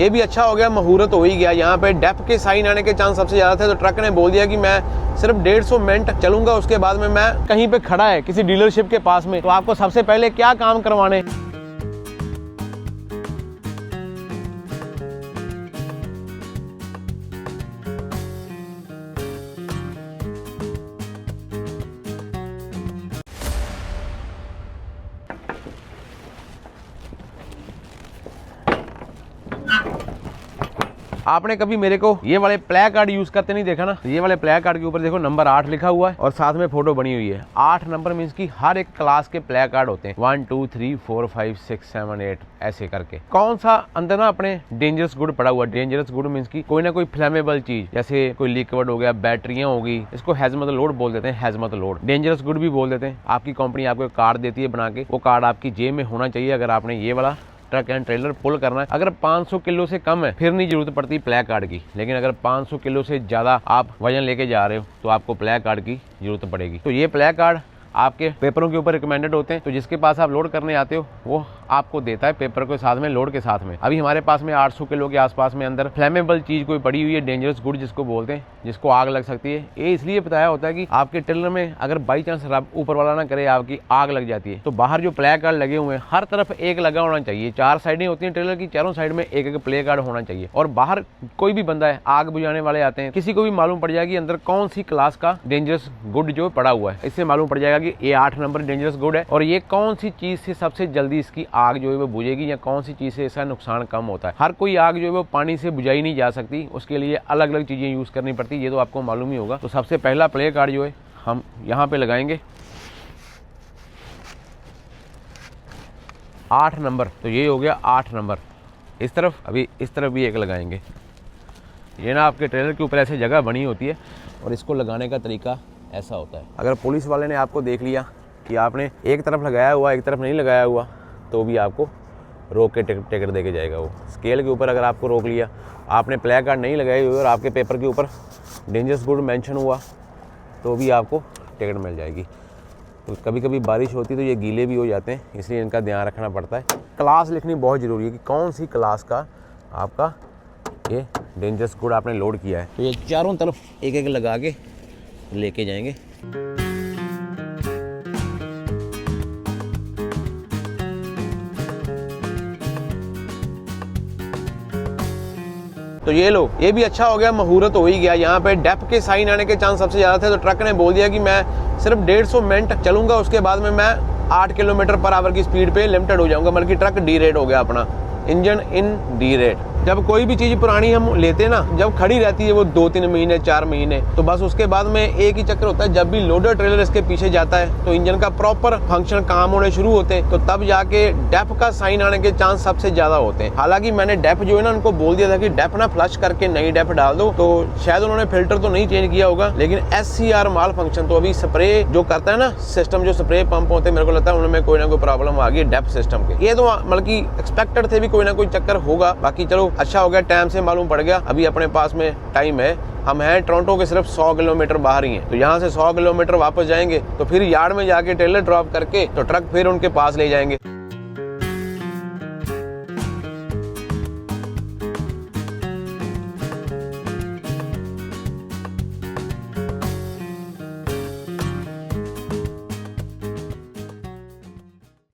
ये भी अच्छा हो गया, मुहूर्त हो ही गया। यहाँ पे डेप के साइन आने के चांस सबसे ज्यादा थे, तो ट्रक ने बोल दिया कि मैं सिर्फ 150 मिनट चलूंगा, उसके बाद में मैं कहीं पे खड़ा है किसी डीलरशिप के पास में, तो आपको सबसे पहले क्या काम करवाने। आपने कभी मेरे को ये वाले प्ले कार्ड यूज करते नहीं देखा ना। ये वाले प्ले कार्ड के ऊपर देखो नंबर 8 लिखा हुआ है और साथ में फोटो बनी हुई है। 8 नंबर मीन्स की हर एक क्लास के प्ले कार्ड होते हैं, 1 2 3 4 5 6 7 8 ऐसे करके। कौन सा अंदर ना अपने डेंजरस गुड पड़ा हुआ। डेंजरस गुड मीन्स की कोई ना कोई फ्लेमेबल चीज, जैसे कोई लिक्विड हो गया, बैटरियां होगी, इसको हैजमत लोड बोल देते हैं, हैजमत लोड। डेंजरस गुड भी बोल देते हैं। आपकी कंपनी आपको कार्ड देती है बना के, वो कार्ड आपकी जेब में होना चाहिए अगर आपने ये वाला ट्रक एंड ट्रेलर पुल करना है। अगर 500 किलो से कम है फिर नहीं जरूरत पड़ती प्ले कार्ड की, लेकिन अगर 500 किलो से ज्यादा आप वजन लेके जा रहे हो तो आपको प्ले कार्ड की जरूरत पड़ेगी। तो ये प्ले कार्ड आपके पेपरों के ऊपर रिकमेंडेड होते हैं, तो जिसके पास आप लोड करने आते हो वो आपको देता है पेपर के साथ में, लोड के साथ में। अभी हमारे पास में 800 किलो के आसपास में अंदर फ्लेमेबल चीज कोई पड़ी हुई है, डेंजरस गुड जिसको बोलते हैं, जिसको आग लग सकती है। ये इसलिए बताया होता है कि आपके ट्रेलर में अगर बाई चांस रब ऊपर वाला ना करे आपकी आग लग जाती है, तो बाहर जो प्ले कार्ड लगे हुए हैं हर तरफ एक लगा होना चाहिए। 4 साइडें होती हैं ट्रेलर की, चारों साइड में एक एक प्ले कार्ड होना चाहिए। और बाहर कोई भी बंदा है, आग बुझाने वाले आते हैं, किसी को भी मालूम पड़ जाएगा कि अंदर कौन सी क्लास का डेंजरस गुड जो पड़ा हुआ है। इससे मालूम पड़ जाएगा कि ये 8 नंबर डेंजरस गुड है और ये कौन सी चीज से सबसे जल्दी इसकी आग जो है वो बुझेगी, या कौन सी चीज से इसका नुकसान कम होता है। हर कोई आग जो है वो पानी से बुझाई नहीं जा सकती, उसके लिए अलग अलग चीजें यूज करनी पड़ती है, ये तो आपको मालूम ही होगा। तो सबसे पहला प्ले कार्ड जो है हम यहाँ पे लगाएंगे 8 नंबर। तो ये हो गया 8 नंबर। इस तरफ, अभी इस तरफ भी एक लगाएंगे। ये ना आपके ट्रेलर के ऊपर ऐसे जगह बनी होती है और इसको लगाने का तरीका ऐसा होता है। अगर पुलिस वाले ने आपको देख लिया कि आपने एक तरफ लगाया हुआ एक तरफ नहीं लगाया हुआ, तो भी आपको रोक के टिकट दे के जाएगा वो। स्केल के ऊपर अगर आपको रोक लिया, आपने प्ले कार्ड नहीं लगाई हुई और आपके पेपर के ऊपर डेंजरस गुड मेंशन हुआ, तो भी आपको टिकट मिल जाएगी। तो कभी कभी बारिश होती है तो ये गीले भी हो जाते हैं, इसलिए इनका ध्यान रखना पड़ता है। क्लास लिखनी बहुत ज़रूरी है कि कौन सी क्लास का आपका ये डेंजरस गुड आपने लोड किया है। तो ये चारों तरफ एक एक लगा के लेके जाएंगे। तो ये लो, ये भी अच्छा हो गया, मुहूर्त हो ही गया। यहाँ पे डेप के साइन आने के चांस सबसे ज्यादा थे, तो ट्रक ने बोल दिया कि मैं सिर्फ 150 मिनट चलूंगा, उसके बाद में मैं 8 किलोमीटर पर आवर की स्पीड पे लिमिटेड हो जाऊंगा। बल्कि ट्रक डी रेट हो गया अपना, इंजन इन डी रेट। जब कोई भी चीज पुरानी हम लेते हैं ना, जब खड़ी रहती है वो 2-3 महीने 4 महीने, तो बस उसके बाद में एक ही चक्कर होता है, जब भी लोडर ट्रेलर इसके पीछे जाता है तो इंजन का प्रॉपर फंक्शन काम होने शुरू होते हैं, तो तब जाके डेप का साइन आने के चांस सबसे ज्यादा होते हैं। हालांकि मैंने डेप जो है ना उनको बोल दिया था कि डेप ना फ्लश करके नई डेप डाल दो, तो शायद उन्होंने फिल्टर तो नहीं चेंज किया होगा, लेकिन SCR माल फंक्शन तो अभी स्प्रे जो करता है ना सिस्टम, जो स्प्रे पंप होते हैं, मेरे को लगता है उनमें कोई ना कोई प्रॉब्लम आ गई डेप सिस्टम के। ये तो बल्कि एक्सपेक्टेड थे भी कोई ना कोई चक्कर होगा। बाकी चलो अच्छा हो गया, टाइम से मालूम पड़ गया। अभी अपने पास में टाइम है, हम हैं टोरंटो के सिर्फ 100 किलोमीटर बाहर ही हैं, तो यहाँ से 100 किलोमीटर वापस जाएंगे, तो फिर यार्ड में जाके ट्रेलर ड्रॉप करके तो ट्रक फिर उनके पास ले जाएंगे।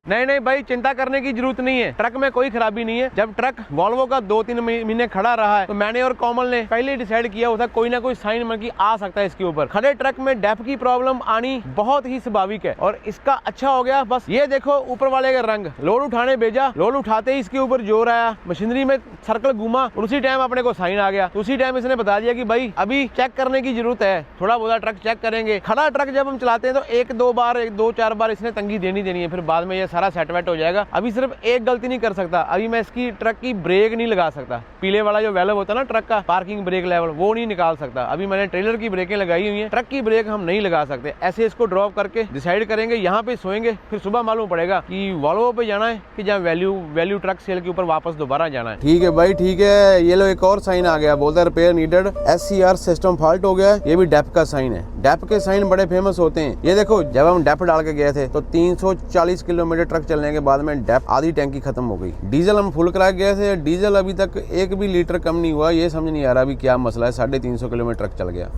नहीं नहीं भाई, चिंता करने की जरूरत नहीं है, ट्रक में कोई खराबी नहीं है। जब ट्रक वॉल्वो का 2-3 महीने खड़ा रहा है, तो मैंने और कोमल ने पहले डिसाइड किया हुआ था कोई ना कोई साइन मतलब आ सकता है इसके ऊपर। खड़े ट्रक में डेप की प्रॉब्लम आनी बहुत ही स्वाभाविक है, और इसका अच्छा हो गया बस ये देखो ऊपर वाले का रंग। लोड उठाने भेजा, लोड उठाते ही इसके ऊपर जोर आया, मशीनरी में सर्कल घूमा और उसी टाइम अपने को साइन आ गया। उसी टाइम इसने बता दिया कि भाई अभी चेक करने की जरूरत है, थोड़ा बहुत ट्रक चेक करेंगे। खड़ा ट्रक जब हम चलाते हैं तो 1-2 बार 2-4 बार इसने तंगी देनी है, फिर बाद में ये सारा सेट वेट हो जाएगा। अभी सिर्फ एक गलती नहीं कर सकता, अभी मैं इसकी ट्रक की ब्रेक नहीं लगा सकता। पीले वाला जो वेल्व होता है ना ट्रक का, पार्किंग ब्रेक लेवल, वो नहीं निकाल सकता। अभी मैंने ट्रेलर की ब्रेकें लगाई हुई हैं, ट्रक की ब्रेक हम नहीं लगा सकते। ऐसे इसको ड्रॉप करके डिसाइड करेंगे, यहाँ पे सोएंगे, फिर सुबह मालूम पड़ेगा कि वॉल्वो पे जाना है कि जहाँ वैल्यू ट्रक सेल के ऊपर वापस दोबारा जाना है। ठीक है भाई, ठीक है। ये लो एक और साइन आ गया, बोलता है repair needed, SCR system fault हो गया है। ये भी डेप का साइन है। डेप के साइन बड़े फेमस होते हैं। ये देखो जब हम डेप डाल के गए थे तो 340 किलोमीटर ट्रक चलने के बाद में डेप आधी टैंकी खत्म हो गई। डीजल हम फुल करा के गए थे, डीजल अभी तक 1 भी लीटर कम नहीं हुआ। ये समझ नहीं आ रहा अभी क्या मसला है। 350 किलोमीटर ट्रक चल गया।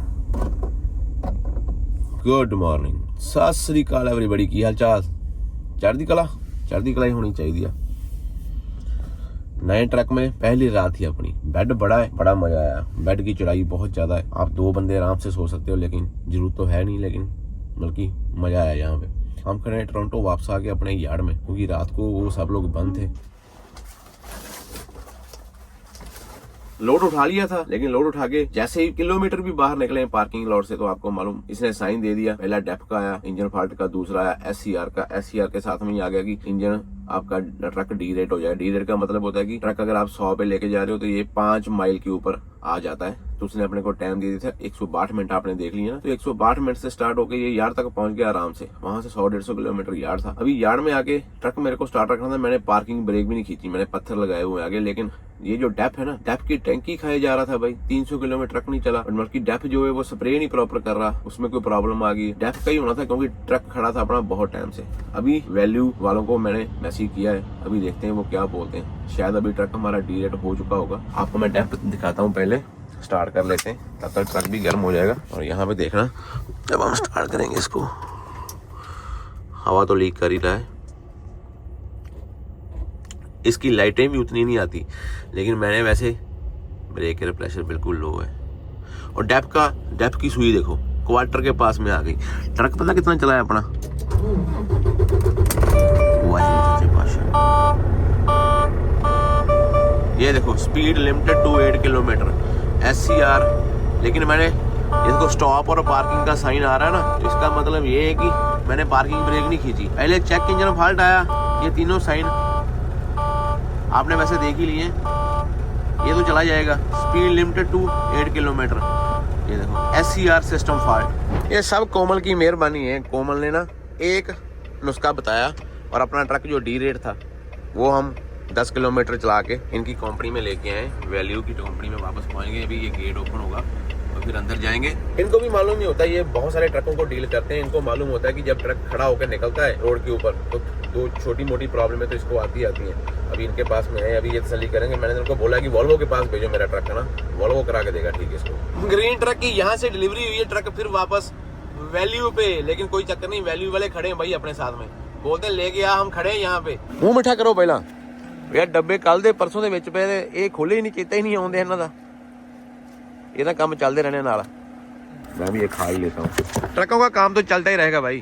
गुड मॉर्निंग, सत श्री अकाल एवरीबॉडी, की हाल चाल? चढ़दी कला ही होनी चाहिए। नए ट्रक में पहली रात ही अपनी। बेड बड़ा है, बड़ा मजा आया। बेड की चौड़ाई बहुत ज्यादा है, आप 2 बंदे आराम से सो सकते हो, लेकिन जरूरत तो है नहीं, लेकिन बल्कि मजा आया। यहाँ पे हम खड़े हैं टोरंटो, वापस आके अपने यार्ड में, क्योंकि रात को वो सब लोग बंद थे। लोड उठा लिया था, लेकिन लोड उठा के जैसे ही किलोमीटर भी बाहर निकले पार्किंग लॉट से, तो आपको मालूम इसने साइन दे दिया। पहला डेप का आया, इंजन फॉल्ट का, दूसरा आया SCR का। SCR के साथ में ही आ गया कि इंजन आपका ट्रक डी रेट हो जाए। डी रेट का मतलब होता है कि ट्रक अगर आप 100 पे लेके जा रहे हो तो ये 5 माइल के ऊपर आ जाता है। तो उसने अपने को टाइम दे दिया था 162 मिनट, आपने देख लिया ना। तो 162 मिनट से स्टार्ट होकर ये यार्ड तक पहुंच गया आराम से। वहां से 100-150 किलोमीटर यार्ड था। अभी यार्ड में आके ट्रक मेरे को स्टार्ट रखना था, मैंने पार्किंग ब्रेक भी नहीं खींची, मैंने पत्थर लगाए हुए आगे। लेकिन ये जो डेप है ना, डेप की टैंकी खाया जा रहा था भाई। 300 किलोमीटर ट्रक नहीं चला, मतलब की डेप जो है वो स्प्रे नहीं प्रॉपर कर रहा, उसमें कोई प्रॉब्लम आ गई। डेप का ही होना था, क्योंकि ट्रक खड़ा था अपना बहुत टाइम से। अभी वैल्यू वालों को मैंने मैसेज किया है, अभी देखते हैं वो क्या बोलते हैं। शायद अभी ट्रक हमारा डी रेट हो चुका होगा। आपको मैं डेप दिखाता हूँ, पहले स्टार्ट कर लेते हैं, तब तक ट्रक भी गर्म हो जाएगा। और यहाँ पे देखना, जब हम स्टार्ट करेंगे इसको, हवा तो लीक कर ही रहा है। इसकी लाइटें भी उतनी नहीं आती, लेकिन मैंने वैसे ब्रेक एयर प्रेशर बिल्कुल लो है। और डेप की सुई देखो, क्वार्टर के पास में आ गई। ट्रक पता कितना चला है अपना? ये देखो speed limited to 8 kilometre SCR। लेकिन मैंने ये देखो स्टॉप और पार्किंग का साइन आ रहा है ना, इसका मतलब ये है कि मैंने पार्किंग ब्रेक नहीं खींची। पहले चेक इंजन फॉल्ट आया, ये तीनों साइन आपने वैसे देख ही लिए, ये तो चला जाएगा। स्पीड लिमिटेड टू 8 किलोमीटर, ये देखो SCR सिस्टम फॉल्ट। ये सब कोमल की मेहरबानी है। कोमल ने ना एक नुस्खा बताया, और अपना ट्रक जो डी रेट था वो हम 10 किलोमीटर चला के इनकी कंपनी में लेके आए। वैल्यू की कंपनी में वापस पहुंचेंगे। अभी ये गेट ओपन होगा तो फिर अंदर जाएंगे। इनको भी मालूम नहीं होता, ये बहुत सारे ट्रकों को डील करते हैं। इनको मालूम होता है कि जब ट्रक खड़ा होकर निकलता है रोड के ऊपर तो 2 छोटी मोटी प्रॉब्लम है तो इसको आती है। अभी इनके पास में है, अभी ये तसल्ली करेंगे। मैंने इनको बोला कि वॉल्वो के पास भेजो मेरा ट्रक है ना, वॉल्वो करा के देगा ठीक है इसको। ग्रीन ट्रक की यहाँ से डिलीवरी हुई है, ट्रक फिर वापस वैल्यू पे। लेकिन कोई चक्कर नहीं, वैल्यू वाले खड़े हैं भाई अपने साथ में, बोलते हैं लेके आ, हम खड़े हैं यहाँ पे। मुंह मिठा करो पहला यार। डब्बे कल दे परसों ਦੇ ਵਿੱਚ ਪਏ, ਇਹ ਖੋਲੇ ਹੀ ਨਹੀਂ, ਚੇਤਾ ਹੀ नहीं ਆਉਂਦੇ ਇਹਨਾਂ ਦਾ। ਇਹਦਾ ਕੰਮ ਚੱਲਦੇ रहने ਨਾਲ। मैं भी ये खा ही लेता हूँ। ट्रकों का काम तो चलता ही रहेगा भाई,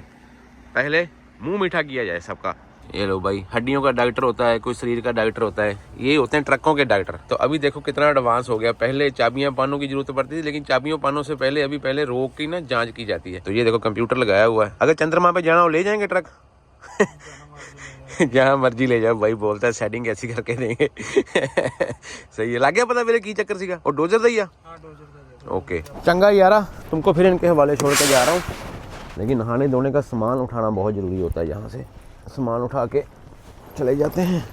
पहले मुंह मीठा किया जाए सबका। ये लो भाई, हड्डियों का डॉक्टर होता है, कोई शरीर का डॉक्टर होता है, ये होते हैं ट्रकों के डॉक्टर। तो अभी देखो कितना एडवांस हो गया। पहले चाबियां पानों की जरूरत पड़ती थी, लेकिन चाबियों पानों से पहले अभी पहले रोक की ना जांच की जाती है। तो ये देखो कंप्यूटर लगाया हुआ है। अगर चंद्रमा पे जाना हो ले जाएंगे ट्रक जहाँ मर्जी ले जाओ भाई, बोलता है सेटिंग ऐसी करके देंगे सही है। लग गया पता मेरे की चक्कर सीगा? और डोजर दा ही आ? ओके चंगा यारा, तुमको फिर इनके हवाले छोड़ के जा रहा हूँ। लेकिन नहाने धोने का सामान उठाना बहुत ज़रूरी होता है। यहाँ से सामान उठा के चले जाते हैं।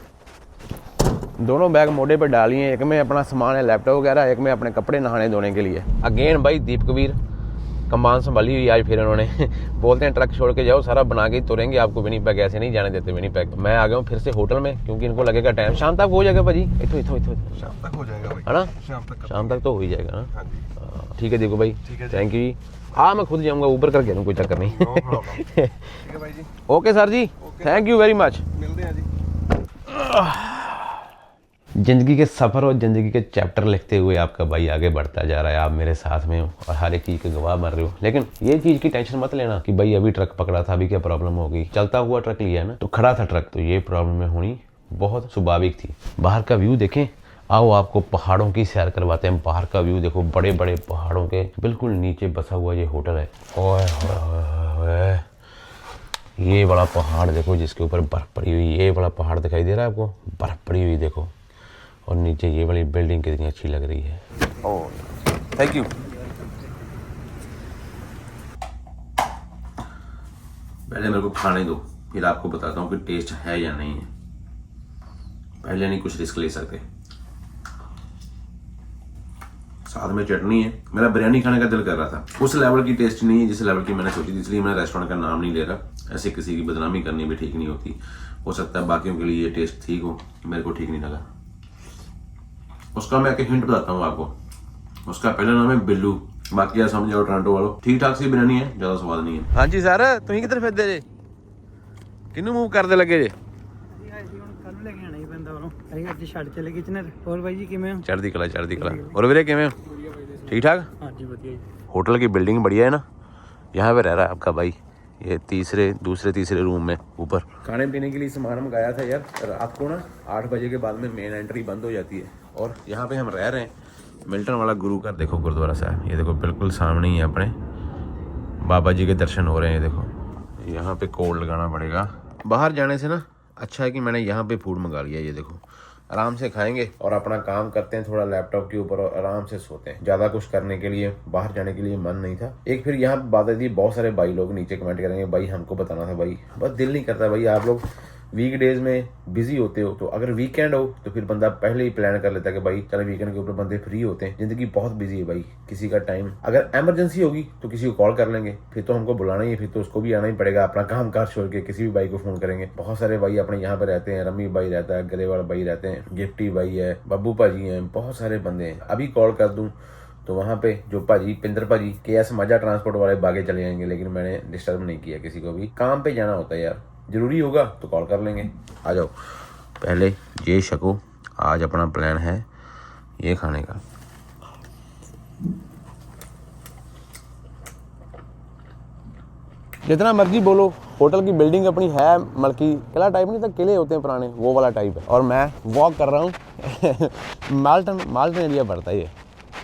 दोनों बैग मोड़े पे डालिए, एक में अपना सामान है लैपटॉप वगैरह, एक में अपने कपड़े नहाने धोने के लिए। अगेन भाई दीपकवीर कमान संभाली हुई आज फिर इन्होंने बोलते हैं ट्रक छोड़ के जाओ, सारा बना के तुरेंगे, आपको विनीपेग ऐसे नहीं जाने देते विनीपेग। मैं आ गया हूँ फिर से होटल में, क्योंकि इनको लगेगा टाइम। शाम तक हो जाएगा भाजी? इतो शाम तक हो जाएगा है ना, शाम तक तो हो ही जाएगा ना। ठीक है देखो भाई, थैंक यू जी। हाँ मैं खुद जाऊँगा, ऊबर करके दूँ, कोई चक्कर नहीं। ओके सर जी, थैंक यू वेरी मच। मिलते हैं जी। ज़िंदगी के सफ़र और ज़िंदगी के चैप्टर लिखते हुए आपका भाई आगे बढ़ता जा रहा है। आप मेरे साथ में हो और हर एक चीज़ के गवाह बन रहे हो। लेकिन ये चीज़ की टेंशन मत लेना कि भाई अभी ट्रक पकड़ा था, अभी क्या प्रॉब्लम हो गई। चलता हुआ ट्रक लिया है ना, तो खड़ा था ट्रक, तो ये प्रॉब्लम में होनी बहुत स्वाभाविक थी। बाहर का व्यू देखें, आओ आपको पहाड़ों की सैर करवाते हैं। बाहर का व्यू देखो, बड़े बड़े पहाड़ों के बिल्कुल नीचे बसा हुआ ये होटल है। ओए ये वाला पहाड़ देखो जिसके ऊपर बर्फ़ पड़ी हुई, ये वाला पहाड़ दिखाई दे रहा है आपको, बर्फ़ पड़ी हुई देखो। और नीचे ये वाली बिल्डिंग कितनी अच्छी लग रही है। Oh thank you. पहले मेरे को खाने दो, फिर आपको बताता हूँ कि टेस्ट है या नहीं है। पहले नहीं कुछ रिस्क ले सकते। साथ में चटनी है। मेरा बिरयानी खाने का दिल कर रहा था, उस लेवल की टेस्ट नहीं है जिस लेवल की मैंने सोची थी, इसलिए मैं रेस्टोरेंट का नाम नहीं ले रहा। ऐसे किसी की बदनामी करनी भी ठीक नहीं होती। हो सकता है बाकियों के लिए ये टेस्ट ठीक हो, मेरे को ठीक नहीं लगा। उसका मैं एक हिंट बताता हूँ आपको, उसका पहला नाम है बिल्लू। बाकी आप समझ जाओ टोरंटो वालों, ठीक ठाक सी बिरयानी है, ज्यादा स्वाद नहीं है। हाँ जी सर, तुम किधर फिरदे जे, किनू मूव करदे लगे जे? चढ़दी कला चढ़दी कला। और वीरे किवें हो? ठीक ठाक? हाँ जी बढ़िया। होटल की बिल्डिंग बढ़िया है ना, यहाँ पे रह रहा है आपका भाई, ये तीसरे रूम में ऊपर। खाने पीने के लिए सामान मंगाया था यार। रात को ना 8 बजे के बाद में मेन एंट्री बंद हो जाती है, और यहाँ पे हम रह रहे हैं मिल्टन वाला गुरु घर। देखो गुरुद्वारा साहब, ये देखो बिल्कुल सामने ही है अपने, बाबा जी के दर्शन हो रहे हैं। ये देखो यहाँ पे कोड लगाना पड़ेगा। बाहर जाने से ना अच्छा है कि मैंने यहाँ पे फूड मंगा लिया। ये देखो आराम से खाएंगे और अपना काम करते हैं थोड़ा लैपटॉप के ऊपर, और आराम से सोते हैं। ज्यादा कुछ करने के लिए बाहर जाने के लिए मन नहीं था। एक फिर यहाँ बात थी, बहुत सारे भाई लोग नीचे कमेंट करेंगे भाई हमको बताना था, भाई बस दिल नहीं करता भाई। आप लोग वीकडेज में बिजी होते हो, तो अगर वीकेंड हो तो फिर बंदा पहले ही प्लान कर लेता है कि भाई चलो वीकेंड के ऊपर बंदे फ्री होते हैं। जिंदगी बहुत बिजी है भाई, किसी का टाइम अगर इमरजेंसी होगी तो किसी को कॉल कर लेंगे, फिर तो हमको बुलाना ही है, फिर तो उसको भी आना ही पड़ेगा। अपना काम काज छोड़ के किसी भी भाई को फोन करेंगे। बहुत सारे भाई अपने यहाँ पे रहते हैं, रमी भाई रहता है, गलेवाल भाई रहते हैं, गिफ्टी भाई है, बब्बू भाजी हैं, बहुत सारे बंदे हैं। अभी कॉल कर दूं तो वहाँ पे जो भाजी पिंदर भाजी KS माजा ट्रांसपोर्ट वाले बागे चले जाएंगे, लेकिन मैंने डिस्टर्ब नहीं किया किसी को भी। काम पे जाना होता है यार, जरूरी होगा तो कॉल कर लेंगे। आ जाओ पहले ये शको, आज अपना प्लान है ये खाने का। जितना मर्जी बोलो, होटल की बिल्डिंग अपनी है, मल्की किला टाइप नहीं था, किले होते हैं पुराने, वो वाला टाइप है। और मैं वॉक कर रहा हूँ माल्टन एरिया पड़ता है ये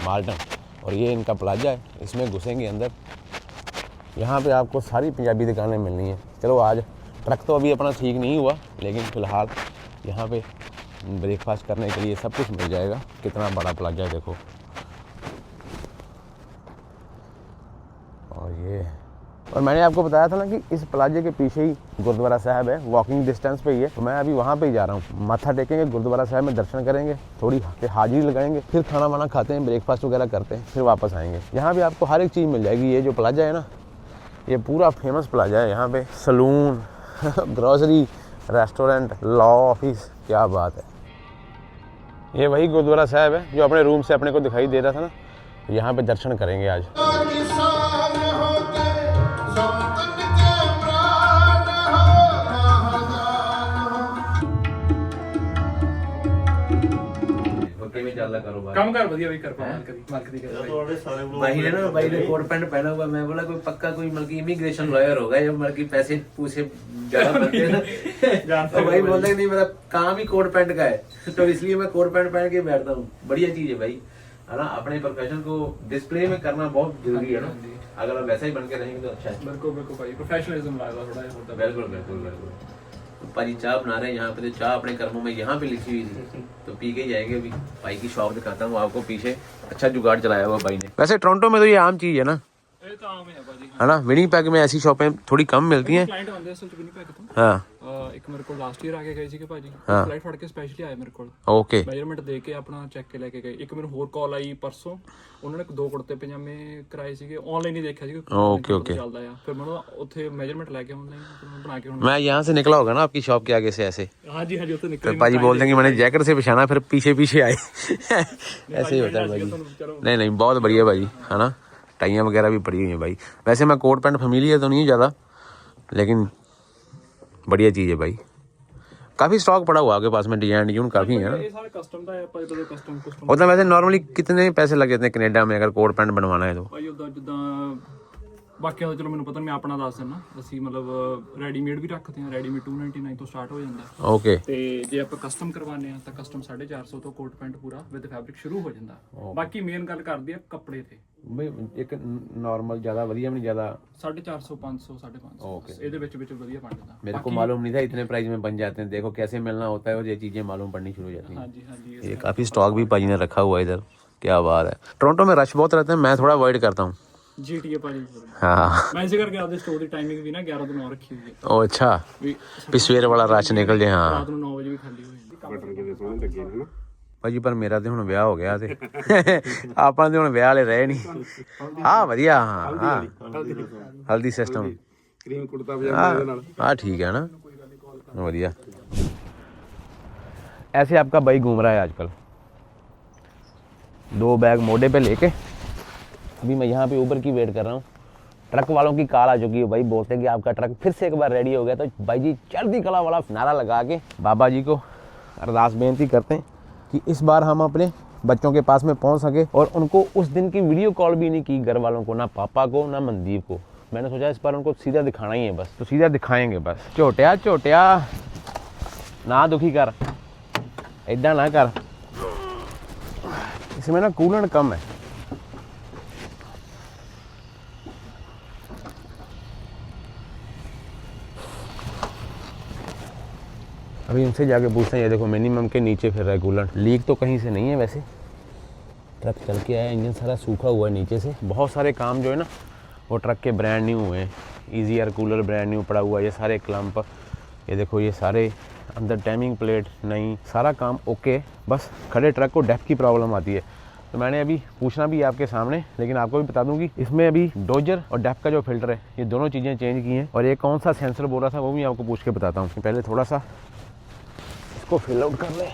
माल्टन, और ये इनका प्लाजा है, इसमें घुसेंगे अंदर। यहाँ पे आपको सारी पंजाबी दुकानें मिलनी है। चलो आज ट्रक तो अभी अपना ठीक नहीं हुआ, लेकिन फ़िलहाल यहाँ पे ब्रेकफास्ट करने के लिए सब कुछ मिल जाएगा। कितना बड़ा प्लाजा है देखो। और मैंने आपको बताया था ना कि इस प्लाजे के पीछे ही गुरुद्वारा साहब है, वॉकिंग डिस्टेंस पे ही है। तो मैं अभी वहाँ पे ही जा रहा हूँ, माथा टेकेंगे, गुरुद्वारा साहब में दर्शन करेंगे, थोड़ी हाजिरी लगाएंगे, फिर खाना वाना खाते हैं, ब्रेकफास्ट वगैरह करते हैं, फिर वापस आएंगे। यहाँ भी आपको हर एक चीज़ मिल जाएगी। ये जो प्लाजा है ना, ये पूरा फेमस प्लाजा है। यहाँ पे salon grocery, restaurant, law office, क्या बात है। ये वही गुरुद्वारा साहब है जो अपने रूम से अपने को दिखाई दे रहा था ना। यहाँ पे दर्शन करेंगे आज। काम कर बढ़िया भी कर पाऊंगा कभी मार्केटिंग कर भाई ने कोट पैंट पहना हुआ। मैं बोला कोई पक्का कोई मतलब इमिग्रेशन लॉयर होगा या मतलब पैसे पूछे ज्यादा बनते हैं ना। तो भाई बोलते हैं नहीं मेरा काम ही कोट पैंट का है, तो इसलिए मैं कोट पैंट पहन के बैठता हूँ। बढ़िया चीज है भाई, है ना। अपने प्रोफेशन को डिस्प्ले में करना बहुत जरूरी है ना। अगर आप वैसा ही बन के रहेंगे तो अच्छा है। बिल्कुल भाई, प्रोफेशनलिज्म लाएगा थोड़ा होता है। बिल्कुल। भाई चाय बना रहे हैं यहाँ पे, तो चाय अपने कर्मों में यहाँ पे लिखी हुई थी, तो पी के जाएंगे। अभी भाई की शॉप दिखाता हूँ आपको, पीछे अच्छा जुगाड़ चलाया हुआ भाई ने। वैसे टोरंटो में तो ये आम चीज है ना, है ना। विनिपेग में ऐसी शॉपें थोड़ी कम मिलती हैं। हाँ ਇੱਕ ਮੇਰੇ ਕੋਲ ਲਾਸਟ ਈਅਰ ਆ ਕੇ ਗਏ ਸੀਗੇ ਭਾਜੀ, ਫਲਾਈਟ ਫੜ ਕੇ ਸਪੈਸ਼ਲੀ ਆਏ ਮੇਰੇ ਕੋਲ। ਓਕੇ, ਮੈਜਰਮੈਂਟ ਦੇ ਕੇ ਆਪਣਾ ਚੈੱਕ ਕੇ ਲੈ ਕੇ ਗਏ। ਇੱਕ ਮੈਨੂੰ ਹੋਰ ਕਾਲ ਆਈ ਪਰਸੋਂ, ਉਹਨਾਂ ਨੇ 2 ਕੁੜਤੇ ਪਜਾਮੇ ਕਰਾਏ ਸੀਗੇ, ਆਨਲਾਈਨ ਹੀ ਦੇਖਿਆ ਸੀਗਾ। ओके ਚੱਲਦਾ ਆ, ਫਿਰ ਮੈਨੂੰ ਉੱਥੇ ਮੈਜਰਮੈਂਟ ਲੈ ਕੇ ਆਨਲਾइन बना के। मैं यहाँ से निकला होगा ना आपकी शॉप के आगे से ऐसे। हाँ जी उत्ते निकले। पाजी बोल देंगे मैंने जैकेट से पछाना, फिर पीछे आए। ऐसे ही होता है भाई। नहीं बहुत बढ़िया भाई, है ना। टाइयाँ वगैरह भी पड़ी हुई हैं भाई। वैसे मैं कोट पैंट फैमिली है तो नहीं ज़्यादा, लेकिन बढ़िया चीज़ है भाई। काफ़ी स्टॉक पड़ा हुआ आपके पास में, डिजाइन काफ़ी है ना। मतलब वैसे नॉर्मली कितने पैसे लग जाते हैं कनेडा में अगर कोट पैंट बनवाना है तो? ਬਾਕੀਆਂ ਦਾ ਚਲੋ ਮੈਨੂੰ ਪਤਾ ਨਹੀਂ, ਮੈਂ ਆਪਣਾ ਦੱਸ ਦਿੰਦਾ। ਅਸੀਂ ਮਤਲਬ ਰੈਡੀਮੇਡ ਵੀ ਰੱਖਦੇ ਹਾਂ, ਰੈਡੀਮੇਡ 299 ਤੋਂ ਸਟਾਰਟ ਹੋ ਜਾਂਦਾ। ਓਕੇ। ਤੇ ਜੇ ਆਪਾਂ ਕਸਟਮ ਕਰਵਾਉਂਦੇ ਆ ਤਾਂ ਕਸਟਮ 450 ਤੋਂ ਕੋਟ ਪੈਂਟ ਪੂਰਾ ਵਿਦ ਫੈਬਰਿਕ ਸ਼ੁਰੂ ਹੋ ਜਾਂਦਾ। ਬਾਕੀ ਮੇਨ ਗੱਲ ਕਰਦੀ ਆ ਕੱਪੜੇ ਤੇ, ਬਈ ਇੱਕ ਨਾਰਮਲ ਜ਼ਿਆਦਾ ਵਧੀਆ ਵੀ ਨਹੀਂ, ਜ਼ਿਆਦਾ 450 500 550 ਇਹਦੇ ਵਿੱਚ ਵਧੀਆ ਬਣ ਜਾਂਦਾ। मेरे को मालूम नहीं था इतने प्राइस में बन जाते हैं। देखो कैसे मिलना होता है और ये चीजें मालूम पड़नी शुरू हो जाती हैं। हाँ जी ये काफ़ी स्टॉक भी भाजी ने रखा हुआ है इधर, क्या बात है। टोरंटो में रश बहुत रहते हैं, मैं थोड़ा अवॉइड करता हूँ। GTA ਭਾਜੀ। हाँ मैं इसे करके आपके स्टोर की टाइमिंग भी ना 11 ਤੋਂ 9 ਰੱਖੀ ਹੋਈ ਹੈ। ओ अच्छा, भी सवेरे वाला रश निकल जाए। हाँ ਰਾਤ ਨੂੰ 9 ਵਜੇ ਵੀ ਖਾਲੀ ਹੋ ਜਾਂਦੀ। बटन के सोने लगे हैं ना। ਭਾਜੀ ਪਰ ਮੇਰਾ ਤੇ ਹੁਣ ਵਿਆਹ ਹੋ ਗਿਆ ਤੇ ਆਪਾਂ ਦੇ ਹੁਣ ਵਿਆਹ ਵਾਲੇ ਰਹੇ ਨਹੀਂ। ਆ ਵਧੀਆ, ਹਾਂ ਹਲਦੀ ਸਿਸਟਮ, ਕਰੀਮ ਕੁੜਤਾ ਪਜਾਮਾ ਦੇ ਨਾਲ। हाँ ठीक है ना, बढ़िया। ऐसे आपका भाई घूम रहा है आजकल, 2 बैग मोढे पे लेके। अभी मैं यहाँ पे ऊबर की वेट कर रहा हूँ। ट्रक वालों की कॉल आ चुकी है भाई, बोलते हैं कि आपका ट्रक फिर से एक बार रेडी हो गया। तो भाई जी चढ़ती कला वाला नारा लगा के बाबा जी को अरदास बेनती करते हैं कि इस बार हम अपने बच्चों के पास में पहुँच सके। और उनको उस दिन की वीडियो कॉल भी नहीं की घर वालों को, ना पापा को ना मनदीप को। मैंने सोचा इस बार उनको सीधा दिखाना ही है बस, तो सीधा दिखाएंगे बस। झोटिया झोटिया ना दुखी कर, इतना ना कर, इसमें ना कूलेंट कम है। अभी इनसे जाके पूछते हैं। ये देखो मिनिमम के नीचे फिर रहा है कूलेंट, लीक तो कहीं से नहीं है। वैसे ट्रक चल के आया, इंजन सारा सूखा हुआ है नीचे से। बहुत सारे काम जो है ना वो ट्रक के ब्रांड न्यू हुए हैं। Easy air cooler brand new पड़ा हुआ है, ये सारे क्लम्प, ये देखो ये सारे अंदर टाइमिंग प्लेट नहीं, सारा काम ओके। बस खड़े ट्रक को डेप्थ की प्रॉब्लम आती है। तो मैंने अभी पूछना भी है आपके सामने, लेकिन आपको भी बता दूं कि इसमें अभी डोजर और डेप्थ का जो फिल्टर है ये दोनों चीज़ें चेंज की हैं। और ये कौन सा सेंसर बोल रहा था वो भी आपको पूछ के बताता हूँ। पहले थोड़ा सा इसको फिल आउट कर ले।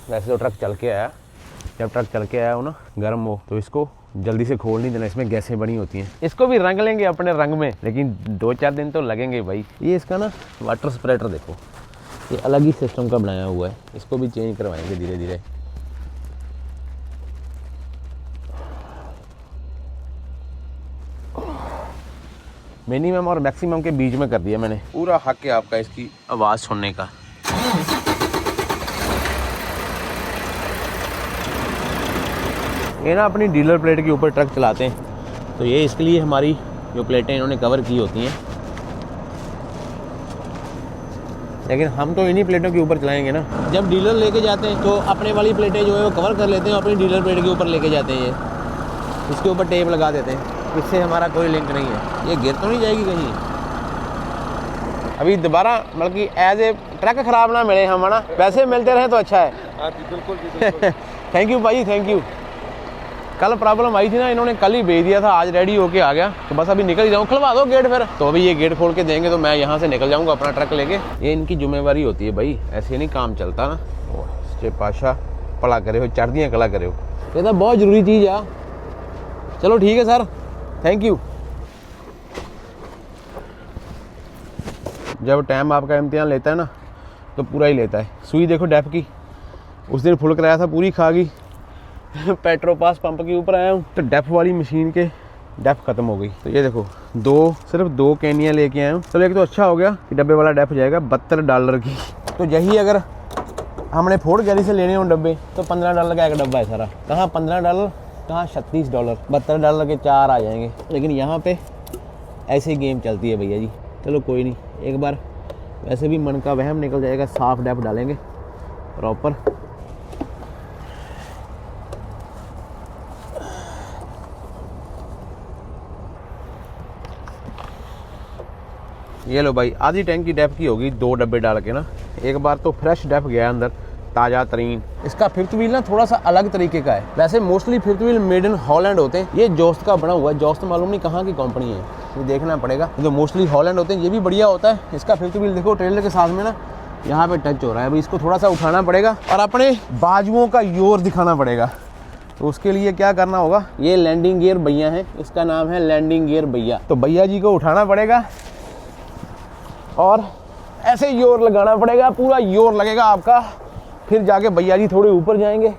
वैसे तो ट्रक चल के आया, जब ट्रक चल के आया हो ना गर्म हो तो इसको जल्दी से खोल नहीं देना, इसमें गैसें बनी होती हैं। इसको भी रंग लेंगे अपने रंग में, लेकिन 2-4 दिन तो लगेंगे भाई। ये इसका ना वाटर स्प्रेडर देखो, ये अलग ही सिस्टम का बनाया हुआ है, इसको भी चेंज करवाएंगे धीरे धीरे। मिनिमम और मैक्सिमम के बीच में कर दिया मैंने। पूरा हक है आपका इसकी आवाज़ सुनने का। ये ना अपनी डीलर प्लेट के ऊपर ट्रक चलाते हैं, तो ये इसके लिए हमारी जो प्लेटें इन्होंने कवर की होती हैं। लेकिन हम तो इन्हीं प्लेटों के ऊपर चलाएंगे ना। जब डीलर लेके जाते हैं तो अपने वाली प्लेटें जो है वो कवर कर लेते हैं, अपनी डीलर प्लेट के ऊपर लेके जाते हैं। ये इसके ऊपर टेप लगा देते हैं, इससे हमारा कोई लिंक नहीं है। ये गिर तो नहीं जाएगी कहीं अभी दोबारा, मतलब कि एज ए ट्रक खराब ना मिले हम, है ना, पैसे मिलते रहे तो अच्छा है। बिल्कुल थैंक यू भाई, थैंक यू। कल प्रॉब्लम आई थी ना, इन्होंने कल ही भेज दिया था, आज रेडी होके आ गया। तो बस अभी निकल ही जाऊँ, खुलवा दो गेट फिर। तो अभी ये गेट खोल के देंगे तो मैं यहाँ से निकल जाऊँगा अपना ट्रक लेके। ये इनकी जिम्मेवारी होती है भाई, ऐसे नहीं काम चलता ना। सच्चे पातशाह भला करे हो, चढ़दियाँ कला करे हो, ये तो बहुत ज़रूरी चीज़ है। चलो ठीक है सर, थैंक यू। जब टाइम आपका इम्तिहान लेता है ना तो पूरा ही लेता है। सुई देखो डेफ की, उस दिन फुल कराया था, पूरी खा गई। पेट्रोल पास पंप के ऊपर आया हूँ तो डेफ वाली मशीन के डेफ ख़त्म हो गई। तो ये देखो सिर्फ दो कैनियाँ लेके आया हूँ। चलो एक तो अच्छा हो गया कि डब्बे वाला डेफ जाएगा $72 की। तो यही अगर हमने फोर्ड गैरी से लेने हों डब्बे तो $15 का एक डब्बा है सारा। कहाँ $15, कहाँ $36, $72 के 4 आ जाएंगे। लेकिन यहाँ पे ऐसे ही गेम चलती है भैया जी। चलो कोई नहीं, एक बार वैसे भी मन का वहम निकल जाएगा, साफ डेफ डालेंगे प्रॉपर। ये लो भाई, आधी टैंक की डेफ की होगी 2 डब्बे डाल के ना। एक बार तो फ्रेश डेफ गया अंदर, ताज़ा तरीन। इसका फिफ्थ व्हील ना थोड़ा सा अलग तरीके का है। वैसे mostly fifth wheel made in Holland होते हैं। ये जोस्त का बना हुआ है, जोस्त मालूम नहीं कहाँ की कंपनी है, ये देखना पड़ेगा। तो मोस्टली हॉलैंड होते हैं, ये भी बढ़िया होता है। इसका फिफ्थ व्हील देखो ट्रेलर के साथ में ना यहाँ पे टच हो रहा है। अभी इसको थोड़ा सा उठाना पड़ेगा और अपने बाजुओं का जोर दिखाना पड़ेगा। तो उसके लिए क्या करना होगा, ये लैंडिंग गियर भैया है, इसका नाम है लैंडिंग गियर भैया। तो भैया जी को उठाना पड़ेगा और ऐसे जोर लगाना पड़ेगा, पूरा जोर लगेगा आपका, फिर जाके भैया जी थोड़े ऊपर जाएंगे।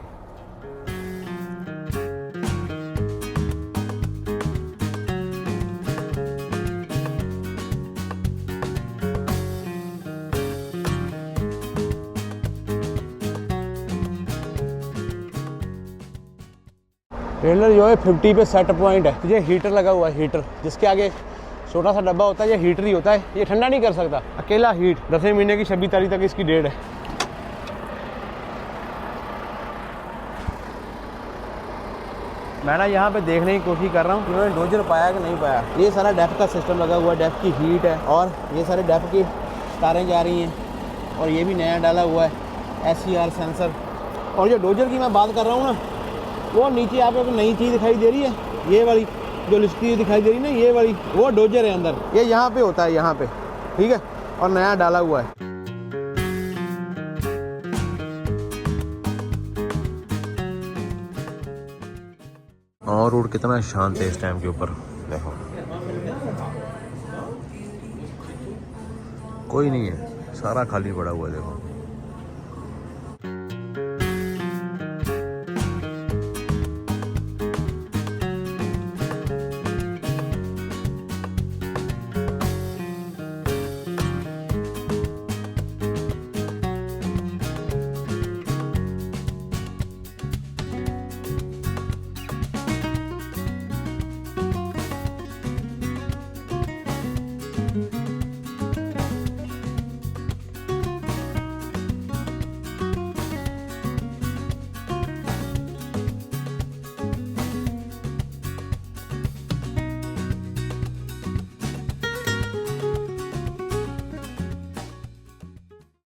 ट्रेलर जो है 50 पे सेट पॉइंट है। तो ये हीटर लगा हुआ है, हीटर जिसके आगे छोटा सा डब्बा होता है, ये हीटर ही होता है। ये ठंडा नहीं कर सकता अकेला हीट। 10वें महीने की 26 तारीख तक इसकी डेट है। मैं ना यहाँ पे देखने की कोशिश कर रहा हूँ कि डोजर पाया कि नहीं पाया। ये सारा डेफ का सिस्टम लगा हुआ है, डेफ की हीट है और ये सारे डेफ की तारें जा रही हैं और ये भी नया डाला हुआ है। SCR sensor. और जो डोजर की मैं बात कर रहा हूँ ना, वो नीचे आप एक नई चीज़ दिखाई दे रही है, ये वाली जो लिस्टी दिखाई दे रही है ना, ये वाली वो डोजर है अंदर। ये यहाँ पे होता है, यहाँ पे, ठीक है, और नया डाला हुआ है। और रोड कितना शांत है इस टाइम के ऊपर, देखो कोई नहीं है, सारा खाली पड़ा हुआ है, देखो।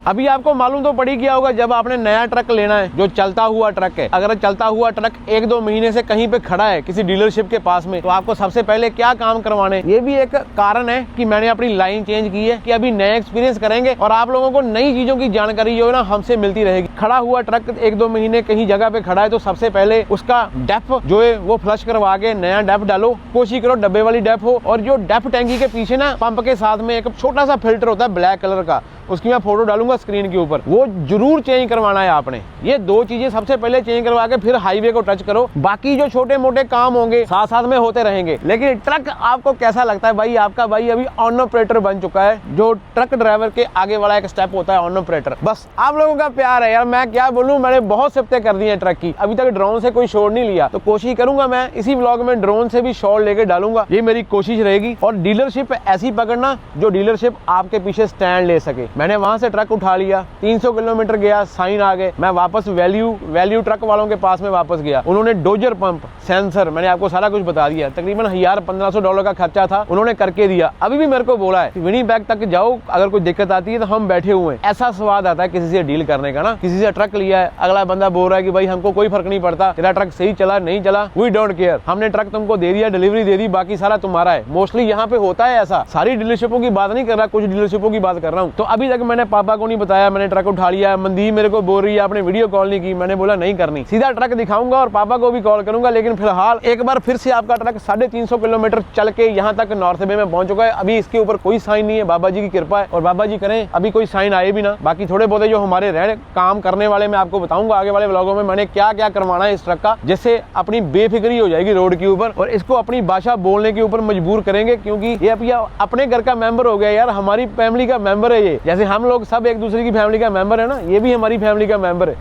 अभी आपको मालूम तो पड़ ही गया होगा, जब आपने नया ट्रक लेना है जो चलता हुआ ट्रक है, अगर चलता हुआ ट्रक 1-2 महीने से कहीं पे खड़ा है किसी डीलरशिप के पास में, तो आपको सबसे पहले क्या काम करवाने। ये भी एक कारण है कि मैंने अपनी लाइन चेंज की है कि अभी नया एक्सपीरियंस करेंगे और आप लोगों को नई चीजों की जानकारी जो है ना हमसे मिलती रहेगी। खड़ा हुआ ट्रक 1-2 महीने कहीं जगह पे खड़ा है तो सबसे पहले उसका डेप जो है वो फ्लश करवा के नया डेप डालो, कोशिश करो डब्बे वाली डेप हो। और जो डेप टैंकी के पीछे ना पंप के साथ में एक छोटा सा फिल्टर होता है ब्लैक कलर का, उसकी मैं फोटो डालूंगा स्क्रीन के ऊपर, वो जरूर चेंज करवाना है आपने। ये 2 चीजें सबसे पहले चेंज करवा के फिर हाईवे को टच करो। बाकी जो छोटे मोटे काम होंगे साथ साथ में होते रहेंगे। लेकिन ट्रक आपको कैसा लगता है भाई? आपका भाई अभी ऑन ऑपरेटर बन चुका है। जो ट्रक ड्राइवर के आगे वाला एक स्टेप होता है ऑन ऑपरेटर, बस आप लोगों का प्यार है यार। मैं क्या बोलूं, मैंने बहुत सिफ्तें कर दी है ट्रक की, अभी तक ड्रोन से कोई शॉट नहीं लिया। तो कोशिश करूंगा मैं इसी व्लॉग में ड्रोन से भी शॉट लेके डालूंगा, ये मेरी कोशिश रहेगी। और डीलरशिप ऐसी पकड़ना जो डीलरशिप आपके पीछे स्टैंड ले सके। मैंने वहां से ट्रक उठा लिया, 300 किलोमीटर गया, साइन आ गए, मैं वापस वैल्यू ट्रक वालों के पास में वापस गया। उन्होंने डोजर पंप, सेंसर, मैंने आपको सारा कुछ बता दिया। तकरीबन $1500 का खर्चा था, उन्होंने करके दिया। अभी भी मेरे को बोला है विनिपेग तक जाओ, अगर कोई दिक्कत आती है तो हम बैठे हुए हैं। ऐसा स्वाद आता है किसी से डील करने का ना। किसी से ट्रक लिया है, अगला बंदा बोल रहा है कि भाई हमको कोई फर्क नहीं पड़ता, तेरा ट्रक सही चला नहीं चला, वी डोंट केयर, हमने ट्रक तुमको दे दिया, डिलीवरी दे दी, बाकी सारा तुम्हारा है। मोस्टली यहाँ पे होता है ऐसा। सारी डीलरशिपों की बात नहीं कर रहा, कुछ डीलरशिपों की बात कर रहा हूँ। तो अभी तक मैंने पापा को नहीं बताया मैंने ट्रक उठा लिया। मनदीप मेरे को बोल रही है आपने वीडियो कॉल नहीं की, मैंने बोला नहीं करनी, सीधा ट्रक दिखाऊंगा और पापा को भी कॉल करूंगा। लेकिन फिलहाल एक बार फिर से आपका ट्रक 350 किलोमीटर चल के यहाँ तक नॉर्थ बे में पहुंच चुका है। अभी इसके ऊपर कोई साइन नहीं है, बाबा जी की कृपा है। और बाबा जी करें अभी कोई साइन आए भी ना। बाकी थोड़े बहुत जो हमारे रहने काम करने वाले मैं आपको बताऊंगा आगे वाले व्लॉगों में मैंने क्या क्या करवाना है इस ट्रक का, जिससे अपनी बेफिक्री हो जाएगी रोड के ऊपर और इसको अपनी भाषा बोलने के ऊपर मजबूर करेंगे। क्योंकि ये अभी अपने घर का मेंबर हो गया यार, हमारी फैमिली का मेंबर है ये। जैसे हम लोग सब एक दूसरे की फैमिली का मेंबर है ना, ये भी हमारी फैमिली का मेंबर है।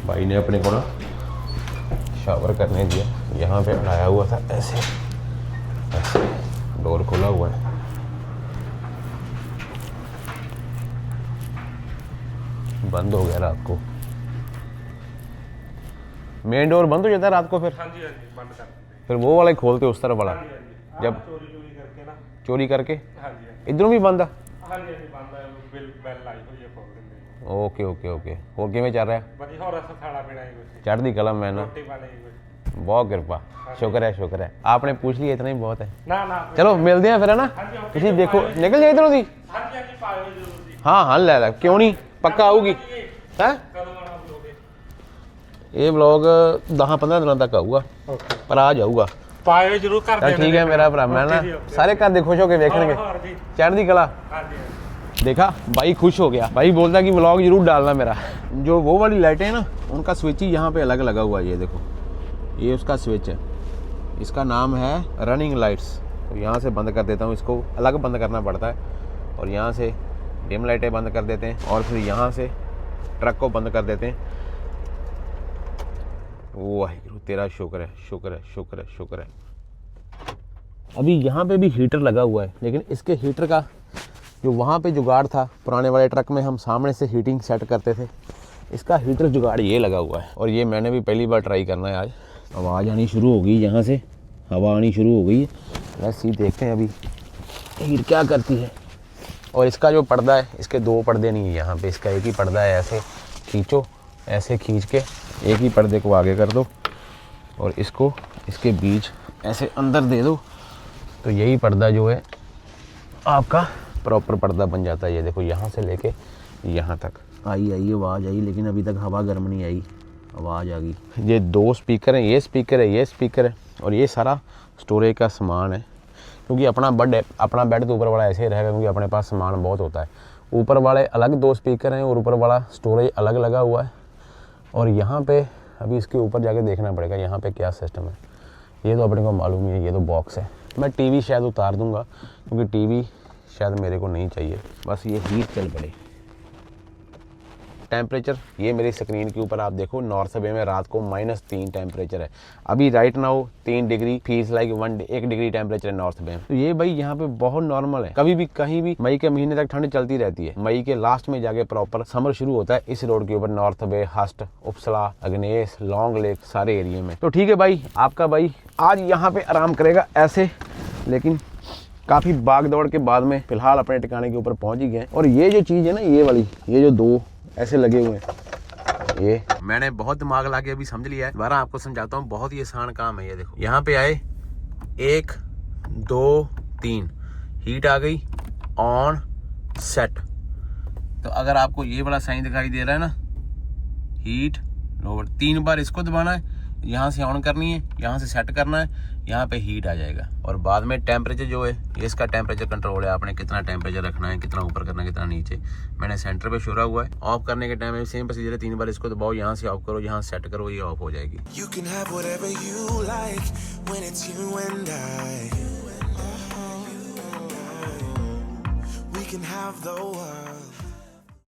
भाई ने अपने को ना शावर करने दिया, यहाँ पे लाया हुआ था ऐसे ऐसे, डोर खोला हुआ है। बंद हो गया रात को, मेन डोर बंद हो जाता है रात को। फिर हाँ जी बंद कर देते, फिर वो वाला ही खोलते उस तरफ वाला, जब चोरी करके ना। चोरी करके हाँ जी इधरों भी बंद है। हाँ जी बंद है, बिल बेल आई हुई है, खोल देंगे। Okay okay okay. और किमें चल रहा है? बढ़िया, और ऐसा खाना पीना ही कुछ, चढ़ती कलम है ना, रोटी पानी ही कुछ। बहुत कृपा, शुक्र है शुक्र है। आपने पूछ लिया इतना ही बहुत है। ना चलो मिलते हैं फिर, है ना। किसी देखो निकल जाए इधरों दी। हाँ जी पाए जरूर जी। हाँ ले ला, क्यों नहीं, पक्का आऊगी है। कदम आना ब्लॉग ये व्लॉग 10-15 दिनों तक आऊगा, पर आ जाऊगा। पाए जरूर कर चल ठीक है मेरा भरा, मैं ना सारे घर दे खुश होके देखेंगे। चढ़ती कला देखा भाई, खुश हो गया भाई, बोलता कि व्लॉग जरूर डालना मेरा। जो वो वाली लाइटें हैं ना, उनका स्विच ही यहाँ पे अलग लगा हुआ है। ये देखो, ये उसका स्विच है, इसका नाम है रनिंग लाइट्स। तो यहाँ से बंद कर देता हूँ, इसको अलग बंद करना पड़ता है। और यहाँ से डिम लाइटें बंद कर देते हैं और फिर यहाँ से ट्रक को बंद कर देते हैं। वाहिगुरू तेरा शुक्र है शुक्र है शुक्र है शुक्र है। अभी यहाँ पे भी हीटर लगा हुआ है, लेकिन इसके हीटर का जो वहाँ पे जुगाड़ था पुराने वाले ट्रक में, हम सामने से हीटिंग सेट करते थे, इसका हीटर जुगाड़ ये लगा हुआ है। और ये मैंने भी पहली बार ट्राई करना है आज। आवाज़ आनी शुरू हो गई, यहाँ से हवा आनी शुरू हो गई है। वैसे ही देखते हैं अभी हीट क्या करती है। और इसका जो पर्दा है, इसके 2 पर्दे नहीं है यहाँ पे, इसका एक ही पर्दा है। ऐसे खींचो, ऐसे खींच के एक ही पर्दे को आगे कर दो और इसको इसके बीच ऐसे अंदर दे दो, तो यही पर्दा जो है आपका प्रॉपर पर्दा बन जाता है। ये देखो यहाँ से लेके यहाँ तक आई आवाज़ आई, लेकिन अभी तक हवा गर्म नहीं आई, आवाज़ आ गई। ये 2 स्पीकर हैं, ये स्पीकर है, ये स्पीकर है, और ये सारा स्टोरेज का सामान है। क्योंकि अपना बेड तो ऊपर वाला ऐसे ही रहेगा, क्योंकि अपने पास सामान बहुत होता है। ऊपर वाले अलग 2 स्पीकर हैं और ऊपर वाला स्टोरेज अलग लगा हुआ है। और यहाँ पे अभी इसके ऊपर जाके देखना पड़ेगा यहाँ पे क्या सिस्टम है, ये तो अपने को मालूम ही है, ये तो बॉक्स है। मैं टीवी शायद उतार दूंगा, क्योंकि टीवी शायद मेरे को नहीं चाहिए, बस ये हीट चल पड़े। टेम्परेचर ये मेरी स्क्रीन के ऊपर आप देखो, नॉर्थ बे में रात को -3 टेम्परेचर है। अभी right now 3 degree feels like 1 degree temperature है नॉर्थ बे में। तो ये भाई यहाँ पे बहुत नॉर्मल है। कभी भी कहीं भी मई के महीने तक ठंड चलती रहती है, मई के लास्ट में जाके प्रॉपर समर शुरू होता है इस रोड के ऊपर, नॉर्थ बे, हस्ट, उपसला, अग्नेस, लॉन्ग लेक, सारे एरिया में। तो ठीक है भाई, आपका भाई आज यहाँ पे आराम करेगा ऐसे, लेकिन काफ़ी भाग दौड़ के बाद में फिलहाल अपने ठिकाने के ऊपर पहुँच ही गए। और ये जो चीज़ है ना, ये वाली, ये जो 2 ऐसे लगे हुए हैं, ये मैंने बहुत दिमाग लगा के अभी समझ लिया है। दोबारा आपको समझाता हूँ, बहुत ही आसान काम है। ये देखो यहाँ पे आए 1 2 3 हीट आ गई, ऑन, सेट। तो अगर आपको ये वाला साइन दिखाई दे रहा है ना, हीट लोअर, 3 बार इसको दबाना है, यहाँ से ऑन करनी है, यहाँ से सेट करना है, यहाँ पे हीट आ जाएगा। और बाद में टेम्परेचर जो है, ये इसका टेम्परेचर कंट्रोल है, आपने कितना टेम्परेचर रखना है, कितना ऊपर करना है, कितना नीचे। मैंने सेंटर पे छोड़ा हुआ है। ऑफ करने के टाइम में सेम प्रोसीजर है, 3 बार इसको दबाओ, यहाँ से ऑफ करो, यहाँ सेट करो, ये ऑफ हो जाएगी। You can have whatever you like when it's you and I. We can have the world.